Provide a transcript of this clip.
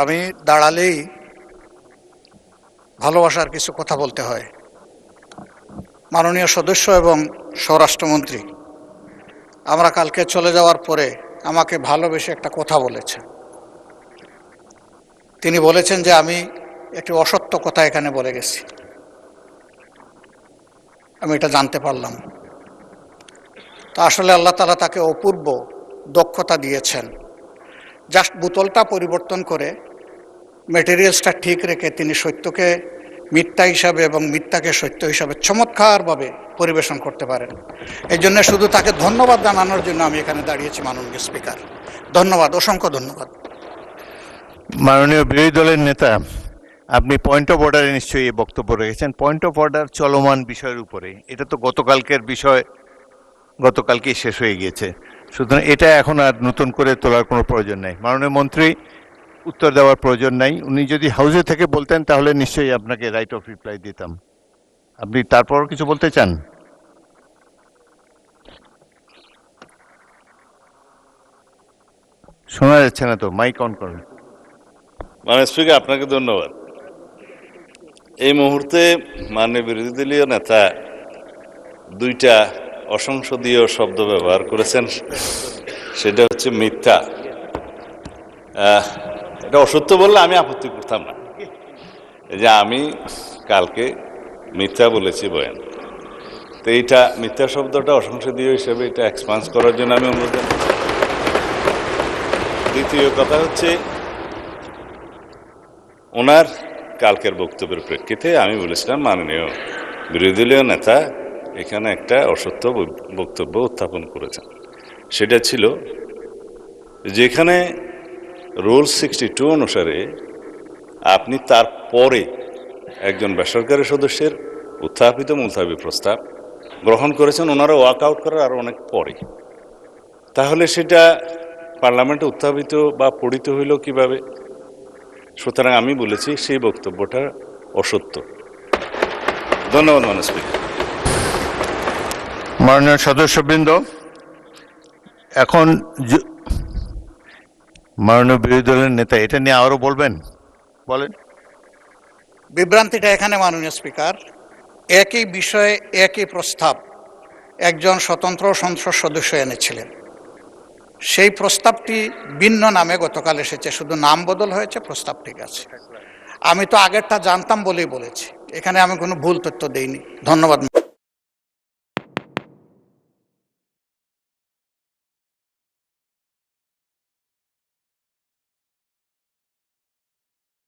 আমি দাঁড়ালেই ভালোবাসার কিছু কথা বলতে হয়। মাননীয় সদস্য এবং স্বরাষ্ট্রমন্ত্রী আমরা কালকে চলে যাওয়ার পরে আমাকে ভালোবেসে একটা কথা বলেছেন। তিনি বলেছেন যে আমি একটি অসত্য কথা এখানে বলে গেছি। আমি এটা জানতে পারলাম। তো আসলে আল্লাহ তাআলা তাকে অপূর্ব দক্ষতা দিয়েছেন। জাস্ট বোতলটা পরিবর্তন করে মেটেরিয়ালসটা ঠিক রেখে তিনি সত্যকে মিথ্যা হিসাবে এবং মিথ্যাকে সত্য হিসাবে চমৎকারভাবে পরিবেশন করতে পারেন। এই জন্য শুধু তাকে ধন্যবাদ জানানোর জন্য আমি এখানে দাঁড়িয়েছি। মাননীয় স্পিকার, ধন্যবাদ, অসংখ্য ধন্যবাদ। মাননীয় বিরোধী দলের নেতা, আপনি পয়েন্ট অফ অর্ডারে নিশ্চয়ই এই বক্তব্য রেখেছেন। পয়েন্ট অফ অর্ডার চলমান বিষয়ের উপরে, এটা তো গতকালকের বিষয়, গতকালকেই শেষ হয়ে গিয়েছে, সুতরাং এটা এখন আর নতুন করে তোলার কোনো প্রয়োজন নেই। মাননীয় মন্ত্রী উত্তর দেওয়ার প্রয়োজন নাই। উনি যদি হাউসে থেকে বলতেন তাহলে নিশ্চয়ই আপনাকে রাইট অফ রিপ্লাই দিতাম। আপনি তারপর কিছু বলতে চান? শোনা যাচ্ছে না তো, মাইক অন করুন। মাননীয় স্পিকার, আপনাকে ধন্যবাদ। এই মুহূর্তে মাননীয় বিরোধী দলীয় নেতা দুইটা অসংসদীয় শব্দ ব্যবহার করেছেন, সেটা হচ্ছে মিথ্যা। এটা অসত্য বললে আমি আপত্তি করতাম না, এই যে আমি কালকে মিথ্যা বলেছি বয়ান, তো এইটা মিথ্যা শব্দটা অসংসদীয় হিসেবে এটা এক্সপান্স করার জন্য আমি অনুরোধ জানাই। দ্বিতীয় কথা হচ্ছে, ওনার কালকের বক্তব্যের প্রেক্ষিতে আমি বলেছিলাম মাননীয় বিরোধী দলীয় নেতা এখানে একটা অসত্য বক্তব্য উত্থাপন করেছেন। সেটা ছিল যেখানে রুল 62 অনুসারে আপনি তারপরে একজন বেসরকারি সদস্যের উত্থাপিত মুলতাবি প্রস্তাব গ্রহণ করেছেন, ওনারা ওয়াক আউট করার আরো অনেক পরে, তাহলে সেটা পার্লামেন্টে উত্থাপিত বা পড়িত হইল কিভাবে? সুতরাং আমি বলেছি সেই বক্তব্যটা অসত্য। ধন্যবাদ মাননীয় স্পিকার। মাননীয় সদস্যবৃন্দ, এখন মাননীয় বিরোধী দলের নেতা এটা নিয়ে আরো বলবেন, বলেন। বিভ্রান্তিটা এখানে মাননীয় স্পিকার, একই বিষয়ে একই প্রস্তাব একজন স্বতন্ত্র সংসদ সদস্য এনেছিলেন। সেই প্রস্তাবটি ভিন্ন নামে গতকাল এসেছে, শুধু নাম বদল হয়েছে, প্রস্তাব ঠিক আছে। আমি তো আগেরটা জানতাম বলেই বলেছি, এখানে আমি কোনো ভুল তথ্য দেইনি। ধন্যবাদ।